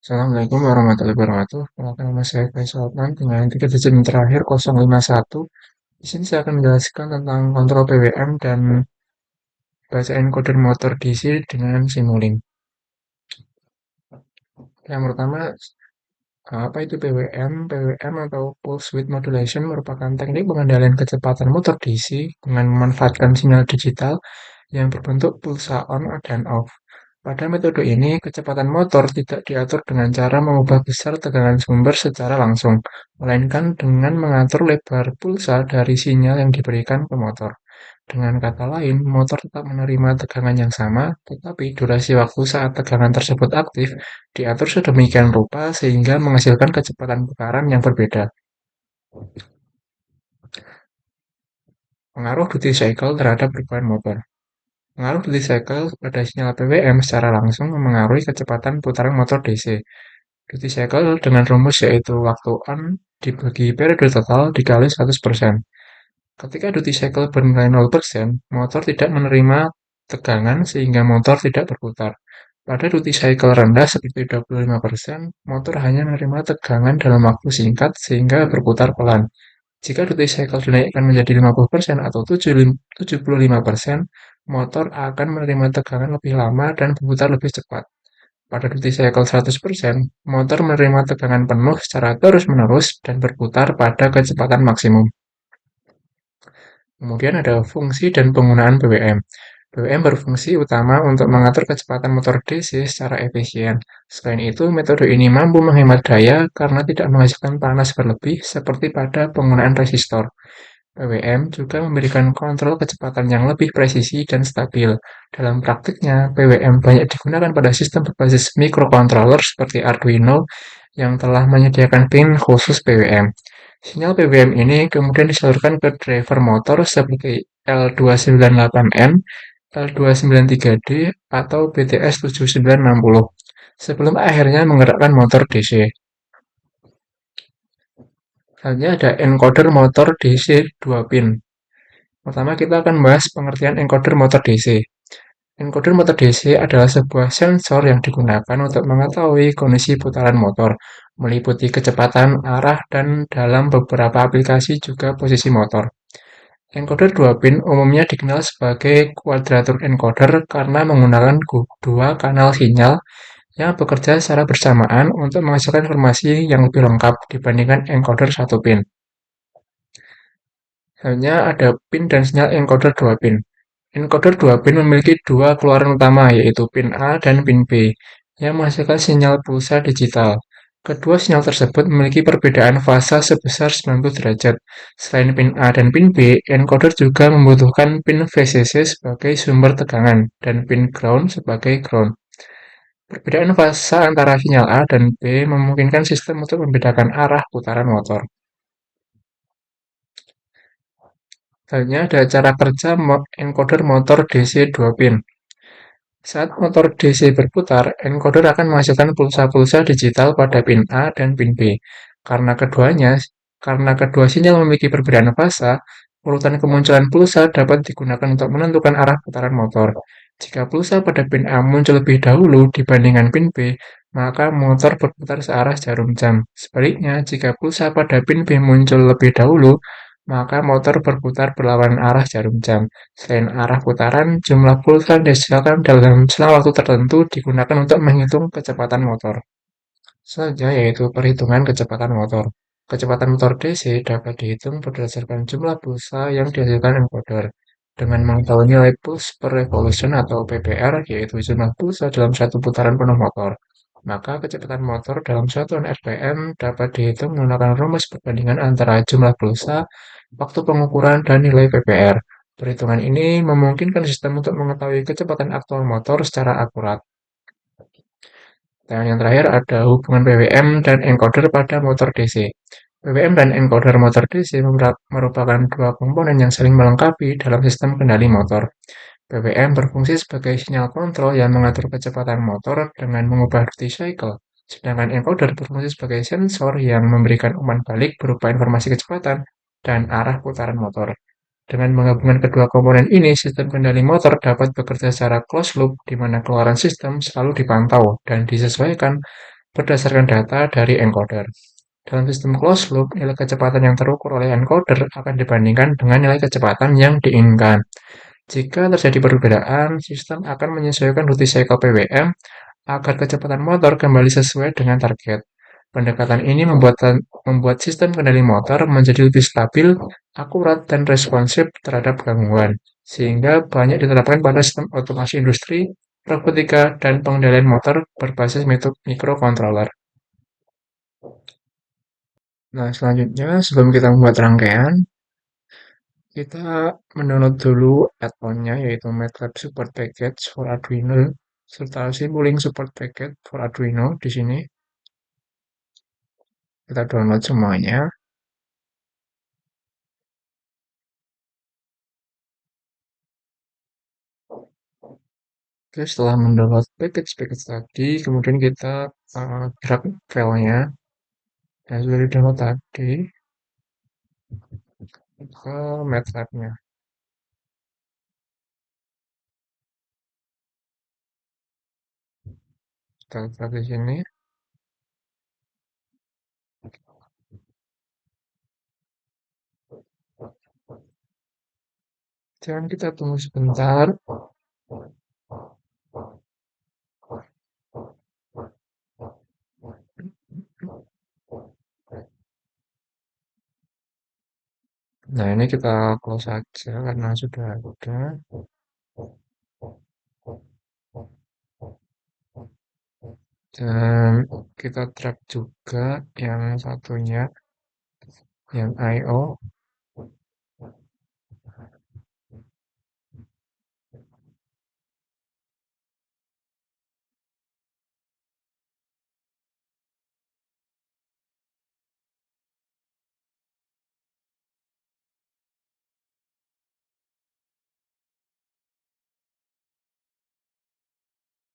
Assalamualaikum warahmatullahi wabarakatuh. Perkenalkan nama saya Faisal Adnan dengan 3 digit terakhir 051. Di sini saya akan menjelaskan tentang kontrol PWM dan baca encoder motor DC dengan Simulink. Yang pertama, apa itu PWM? PWM atau Pulse Width Modulation merupakan teknik pengendalian kecepatan motor DC dengan memanfaatkan sinyal digital yang berbentuk pulsa on dan off. Pada metode ini, kecepatan motor tidak diatur dengan cara mengubah besar tegangan sumber secara langsung, melainkan dengan mengatur lebar pulsa dari sinyal yang diberikan ke motor. Dengan kata lain, motor tetap menerima tegangan yang sama, tetapi durasi waktu saat tegangan tersebut aktif diatur sedemikian rupa sehingga menghasilkan kecepatan putaran yang berbeda. Pengaruh duty cycle terhadap perubahan motor. Pengaruh duty cycle pada sinyal PWM secara langsung memengaruhi kecepatan putaran motor DC. Duty cycle dengan rumus yaitu waktu on dibagi periode total dikali 100%. Ketika duty cycle bernilai 0%, motor tidak menerima tegangan sehingga motor tidak berputar. Pada duty cycle rendah seperti 25%, motor hanya menerima tegangan dalam waktu singkat sehingga berputar pelan. Jika duty cycle dinaikkan menjadi 50% atau 75%, motor akan menerima tegangan lebih lama dan berputar lebih cepat. Pada duty cycle 100%, motor menerima tegangan penuh secara terus-menerus dan berputar pada kecepatan maksimum. Kemudian ada fungsi dan penggunaan BWM. BWM berfungsi utama untuk mengatur kecepatan motor DC secara efisien. Selain itu, metode ini mampu menghemat daya karena tidak menghasilkan panas berlebih seperti pada penggunaan resistor. BWM juga memberikan kontrol kecepatan yang lebih presisi dan stabil. Dalam praktiknya, BWM banyak digunakan pada sistem berbasis microcontroller seperti Arduino yang telah menyediakan pin khusus BWM. Sinyal BWM ini kemudian disalurkan ke driver motor seperti L298N, L293D, atau BTS 7960 sebelum akhirnya menggerakkan motor DC. Selanjutnya ada encoder motor DC 2 pin. Pertama kita akan membahas pengertian encoder motor DC. Encoder motor DC adalah sebuah sensor yang digunakan untuk mengetahui kondisi putaran motor, meliputi kecepatan, arah, dan dalam beberapa aplikasi juga posisi motor. Encoder 2 pin umumnya dikenal sebagai quadrature encoder karena menggunakan dua kanal sinyal yang bekerja secara bersamaan untuk menghasilkan informasi yang lebih lengkap dibandingkan encoder 1 pin. Selanjutnya ada pin dan sinyal encoder 2 pin. Encoder 2 pin memiliki dua keluaran utama, yaitu pin A dan pin B, yang menghasilkan sinyal pulsa digital. Kedua sinyal tersebut memiliki perbedaan fasa sebesar 90 derajat. Selain pin A dan pin B, encoder juga membutuhkan pin VCC sebagai sumber tegangan dan pin ground sebagai ground. Perbedaan fasa antara sinyal A dan B memungkinkan sistem untuk membedakan arah putaran motor. Selanjutnya ada cara kerja encoder motor DC 2 pin. Saat motor DC berputar, encoder akan menghasilkan pulsa-pulsa digital pada pin A dan pin B. Karena kedua sinyal memiliki perbedaan fasa, urutan kemunculan pulsa dapat digunakan untuk menentukan arah putaran motor. Jika pulsa pada pin A muncul lebih dahulu dibandingkan pin B, maka motor berputar searah jarum jam. Sebaliknya, jika pulsa pada pin B muncul lebih dahulu, maka motor berputar berlawanan arah jarum jam. Selain arah putaran, jumlah pulsa yang dihasilkan dalam selang waktu tertentu digunakan untuk menghitung kecepatan motor. Selanjutnya yaitu perhitungan kecepatan motor. Kecepatan motor DC dapat dihitung berdasarkan jumlah pulsa yang dihasilkan encoder. Dengan mengetahui nilai pulse per revolution atau PPR, yaitu jumlah pulsa dalam satu putaran penuh motor, maka kecepatan motor dalam satuan RPM dapat dihitung menggunakan rumus perbandingan antara jumlah pulsa, waktu pengukuran, dan nilai PPR. Perhitungan ini memungkinkan sistem untuk mengetahui kecepatan aktual motor secara akurat. Dan yang terakhir ada hubungan PWM dan encoder pada motor DC. PWM dan encoder motor DC merupakan dua komponen yang saling melengkapi dalam sistem kendali motor. PWM berfungsi sebagai sinyal kontrol yang mengatur kecepatan motor dengan mengubah duty cycle, sedangkan encoder berfungsi sebagai sensor yang memberikan umpan balik berupa informasi kecepatan dan arah putaran motor. Dengan menggabungkan kedua komponen ini, sistem kendali motor dapat bekerja secara closed loop, di mana keluaran sistem selalu dipantau dan disesuaikan berdasarkan data dari encoder. Dalam sistem closed loop, nilai kecepatan yang terukur oleh encoder akan dibandingkan dengan nilai kecepatan yang diinginkan. Jika terjadi perbedaan, sistem akan menyesuaikan duty cycle PWM agar kecepatan motor kembali sesuai dengan target. Pendekatan ini membuat sistem kendali motor menjadi lebih stabil, akurat, dan responsif terhadap gangguan, sehingga banyak diterapkan pada sistem otomasi industri, robotika, dan pengendalian motor berbasis metode microcontroller. Nah, selanjutnya, sebelum kita membuat rangkaian, kita mendownload dulu add-on-nya, yaitu MATLAB Support Package for Arduino, serta Simulink Support Package for Arduino di sini. Kita download semuanya. Oke, setelah mendownload package-package tadi, kemudian kita drag filenya yang sudah di-download tadi ke MATLAB-nya. Kita drag di sini. Jangan kita tunggu sebentar. Nah, ini kita close saja karena sudah ada. Dan kita drag juga yang satunya, yang I/O.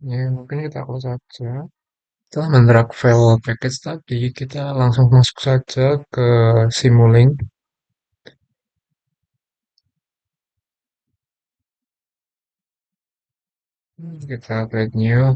Ya, mungkin kita close saja. Setelah mendrag file package tadi, kita langsung masuk saja ke Simulink. Kita create new.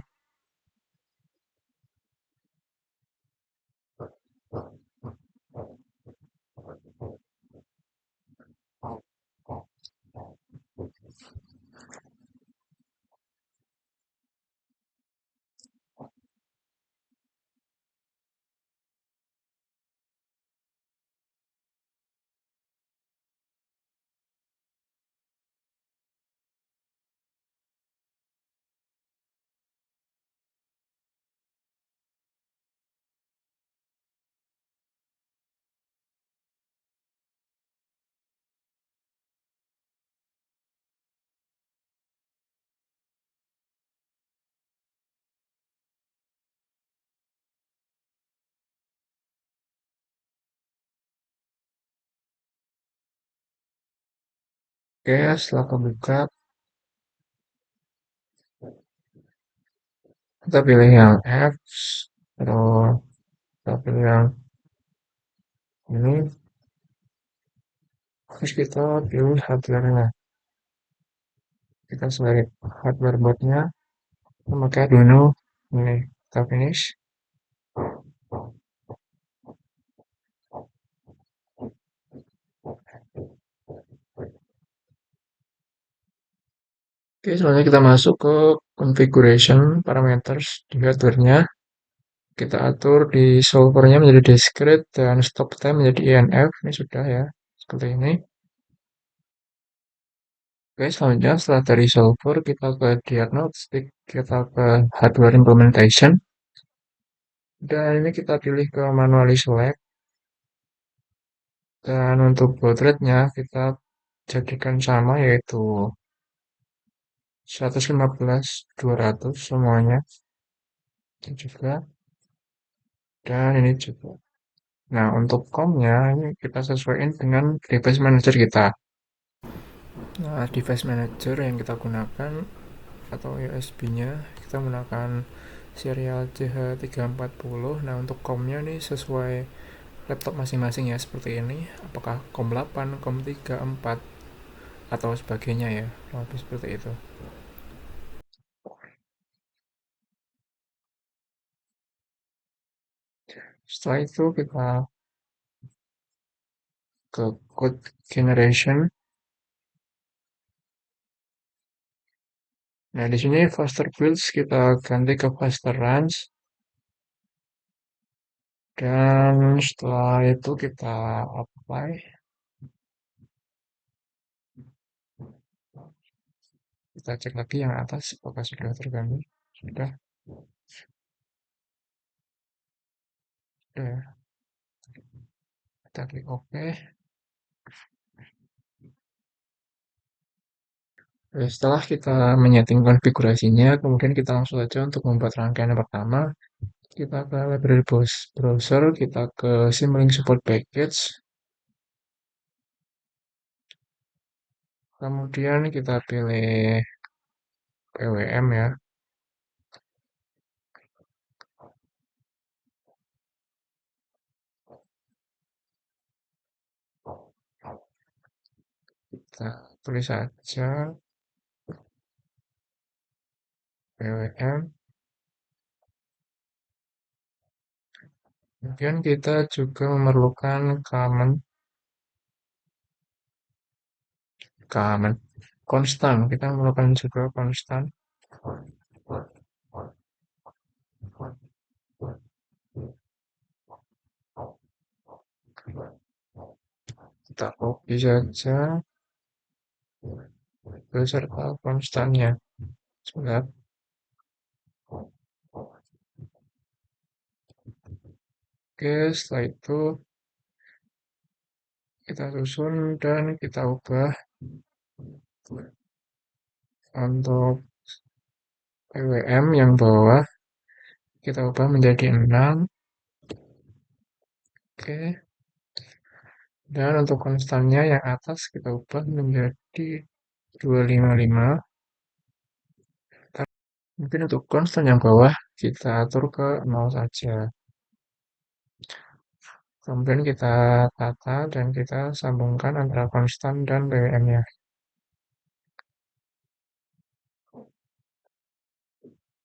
Oke, setelah kebuka, kita pilih yang apps, terus kita pilih yang ini, terus kita pilih hardware-nya. Kita select hardware boardnya, memakai Arduino, ini kita finish. Oke, selanjutnya kita masuk ke configuration parameters di hardware-nya. Kita atur di solvernya menjadi discrete dan stop time menjadi INF. Ini sudah ya, seperti ini. Oke, selanjutnya setelah dari solver kita ke diagnostic, kita ke hardware implementation. Dan ini kita pilih ke manually select. Dan untuk baud rate-nya kita jadikan sama, yaitu 115/200 semuanya. Ini juga. Dan ini juga. Nah, untuk COM-nya ini kita sesuaikan dengan device manager kita. Nah, device manager yang kita gunakan atau USB-nya kita menggunakan serial CH340. Nah, untuk COM-nya nih sesuai laptop masing-masing ya, seperti ini. Apakah COM 8, COM 3, 4 atau sebagainya ya. Lebih seperti itu. Setelah itu kita ke code generation. Nah, di sini faster builds kita ganti ke faster runs. Dan setelah itu kita apply. Kita cek lagi yang atas apakah sudah terganggu. Sudah. Sudah. Kita klik OK. Oke, setelah kita menyeting konfigurasinya, kemudian kita langsung saja untuk membuat rangkaian yang pertama. Kita ke library browser, kita ke Simulink Support Package. Kemudian kita pilih PWM ya. Kita tulis saja PWM. Kemudian kita juga memerlukan common konstan. Kita memerlukan juga konstan. Kita copy saja beserta konstannya. Sebentar. Oke, setelah itu kita susun dan kita ubah untuk PWM yang bawah. Kita ubah menjadi 6. Oke. Dan untuk konstannya yang atas kita ubah menjadi 255. Mungkin untuk konstan yang bawah kita atur ke 0 saja. Kemudian kita tata dan kita sambungkan antara konstan dan BWM-nya.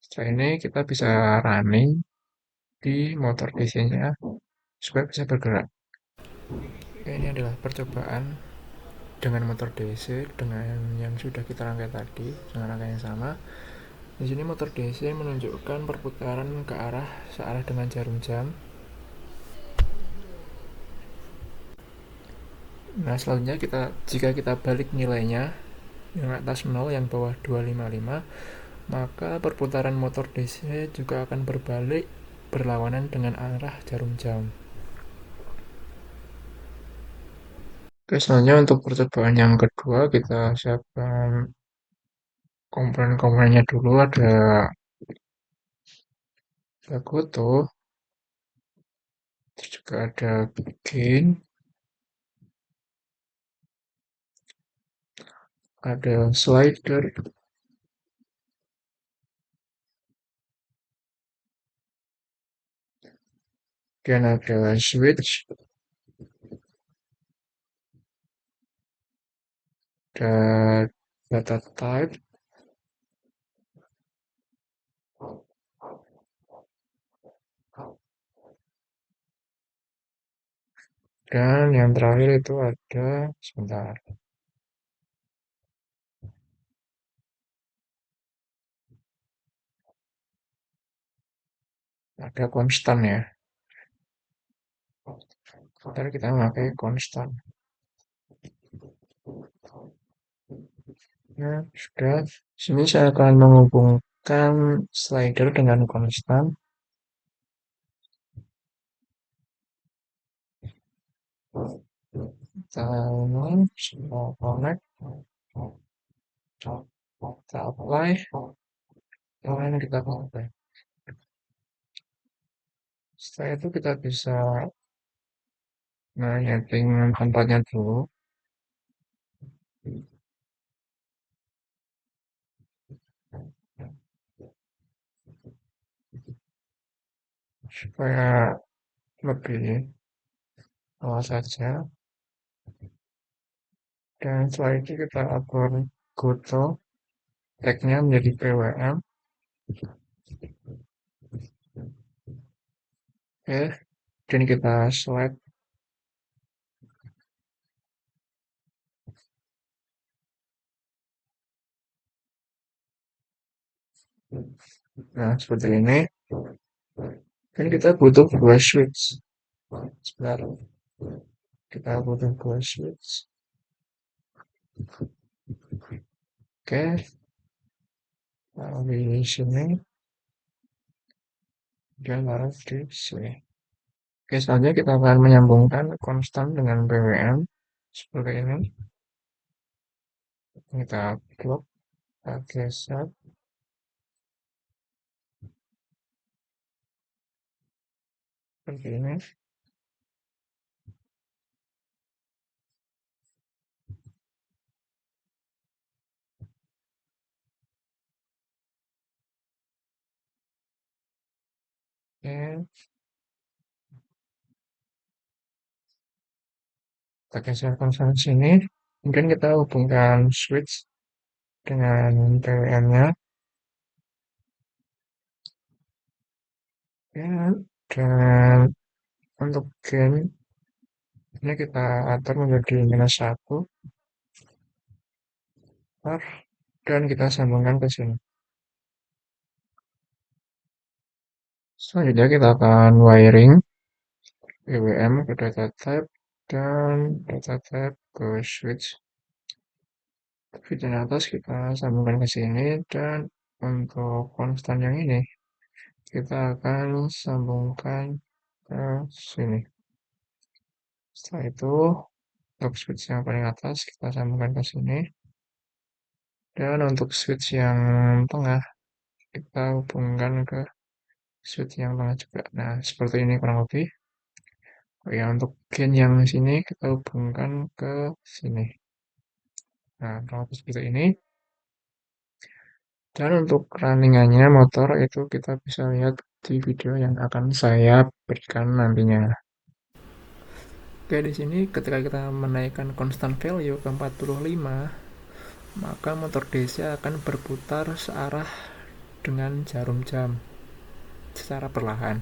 Setelah ini kita bisa running di motor DC-nya supaya bisa bergerak. Oke, ini adalah percobaan dengan motor DC dengan yang sudah kita rangkai tadi dengan rangkaian yang sama. Di sini motor DC menunjukkan perputaran ke arah searah dengan jarum jam. Nah, selanjutnya jika kita balik nilainya yang atas 0, yang bawah 255, maka perputaran motor DC juga akan berbalik berlawanan dengan arah jarum jam. Oke, selanjutnya untuk percobaan yang kedua kita siapkan komponen-komponennya dulu. Ada Goto, terus juga ada gain, ada slider, dan ada switch, dan data type, dan yang terakhir itu ada, sebentar, ada konstan ya. Ntar kita pakai konstan. Ya, sudah. Sini saya akan menghubungkan slider dengan konstan. Kita ini semua connect. Kita apply. Kemudian kita apply. Setelah itu kita bisa setting tempatnya dulu. Supaya lebih awas saja. Dan setelah itu kita atur goto. Tagnya menjadi PWM. Oke. dan kita select. Nah, seperti ini. Dan kita butuh dua switch. Sebentar, kita butuh dua switch. Oke, taruh di sini dan taruh di sini. Oke, selanjutnya kita akan menyambungkan konstan dengan PWM seperti ini. Kita blok, kita geser seperti ini. Oke, kita geser konstan sini. Kemudian kita hubungkan switch dengan PWM-nya. Ya, dan untuk gain ini kita atur menjadi -1, dan kita sambungkan ke sini. Selanjutnya kita akan wiring PWM ke data type dan data type ke switch. Bagian atas kita sambungkan ke sini, dan untuk konstan yang ini kita akan sambungkan ke sini. Setelah itu untuk switch yang paling atas kita sambungkan ke sini, dan untuk switch yang tengah kita hubungkan ke switch yang tengah juga. Nah, seperti ini kurang lebih. Oh ya, untuk gain yang sini kita hubungkan ke sini. Nah, kurang lebih seperti ini. Dan untuk runningannya motor itu kita bisa lihat di video yang akan saya berikan nantinya. Oke, di sini ketika kita menaikkan constant value ke 45, maka motor DC akan berputar searah dengan jarum jam secara perlahan.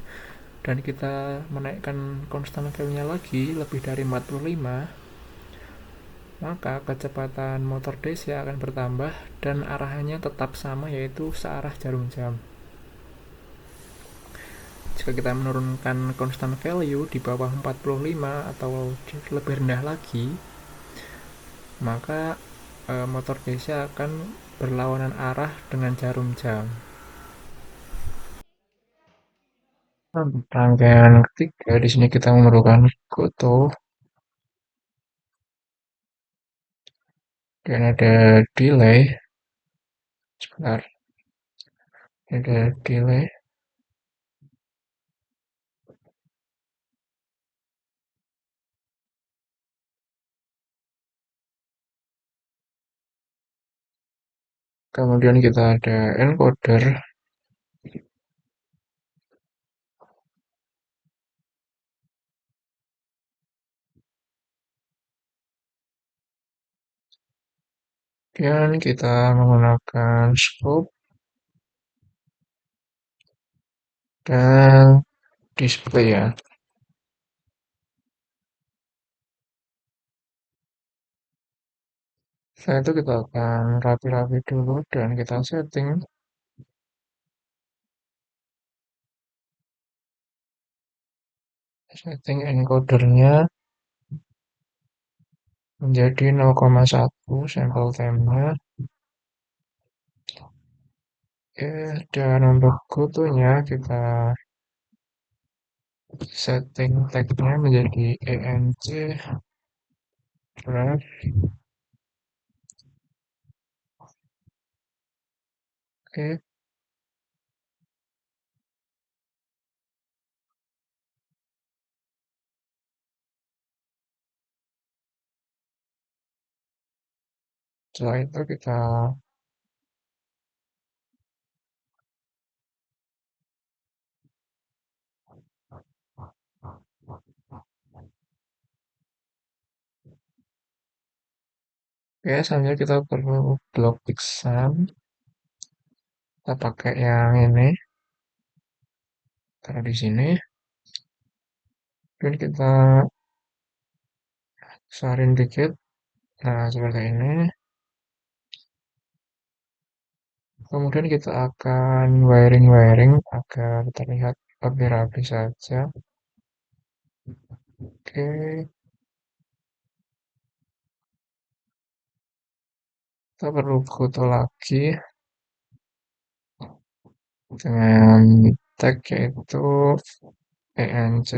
Dan kita menaikkan constant value-nya lagi lebih dari 45, maka kecepatan motor DC akan bertambah dan arahannya tetap sama, yaitu searah jarum jam. Jika kita menurunkan constant value di bawah 45 atau lebih rendah lagi, maka motor DC akan berlawanan arah dengan jarum jam. Rangkaian ketiga, di sini kita memerlukan goto dan ada delay. Sebentar, ada delay. Kemudian kita ada encoder. Dan kita menggunakan scope dan display ya. Setelah itu kita akan rapi-rapi dulu dan kita setting encodernya menjadi 0,1 sampel time-nya. Oke, dan untuk gotonya kita setting tag-nya menjadi ENC drive. Oke, setelah itu kita selanjutnya kita perlu blok exam. Kita pakai yang ini, taruh di sini. Dan kita besarin dikit. Nah, seperti ini. Kemudian kita akan wiring-wiring agar terlihat lebih rapi saja. Oke, kita perlu foto lagi dengan tag yaitu ENC.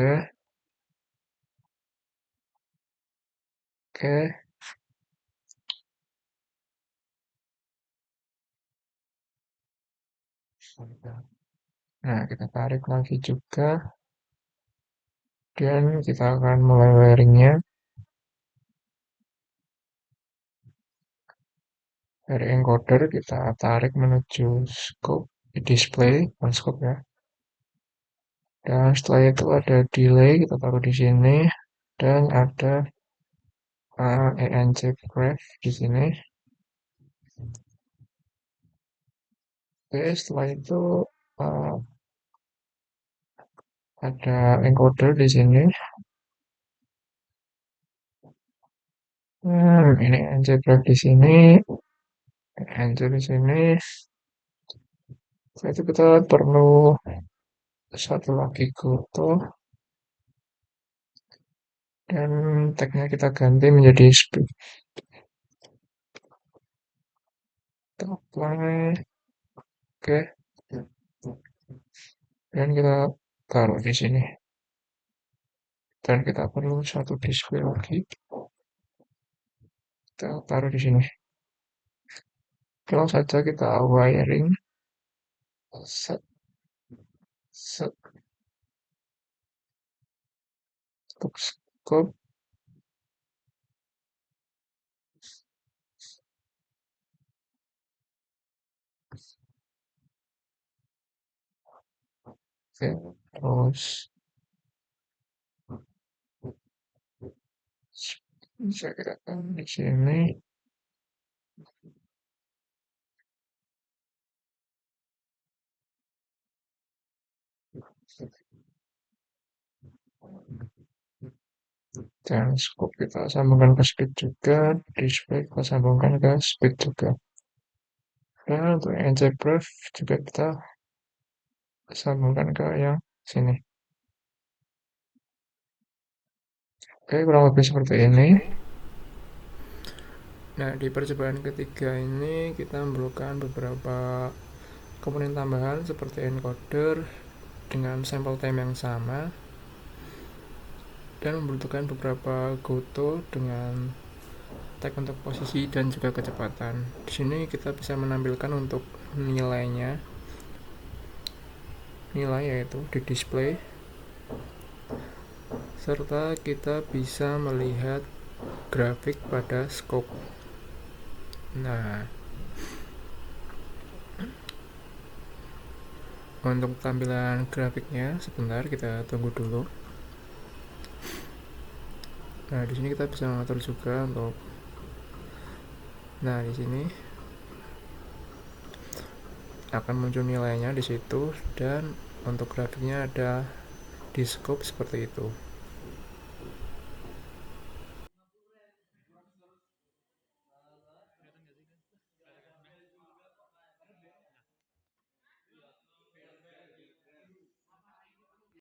Oke, nah kita tarik lagi juga dan kita akan mulai wiringnya. Dari encoder kita tarik menuju scope display, on scope ya. Dan setelah itu ada delay, kita taruh di sini. Dan ada ENC graph di sini. Oke, setelah itu uh, ada encoder di sini. Ini ENC graph di sini, ENC di sini. Setelah itu kita perlu satu lagi goto dan tagnya kita ganti menjadi speed apply. Oke, dan kita taruh di sini. Dan kita perlu satu display lagi. Kita taruh di sini. Langsung saja kita wiring. Set, set, untuk scope. Oke, terus bisa kita taruh di sini. Dan scope kita sambungkan ke speed juga, display kita sambungkan ke speed juga. Dan untuk inject graph juga kita sambungkan ke yang sini. Oke, kurang lebih seperti ini. Nah, di percobaan ketiga ini kita memerlukan beberapa komponen tambahan seperti encoder dengan sample time yang sama dan membutuhkan beberapa goto dengan tag untuk posisi dan juga kecepatan. Di sini kita bisa menampilkan untuk nilainya, nilai yaitu di display, serta kita bisa melihat grafik pada scope. Nah, untuk tampilan grafiknya sebentar kita tunggu dulu. Nah, di sini kita bisa mengatur juga untuk di sini akan muncul nilainya di situ dan untuk grafiknya ada di scope seperti itu.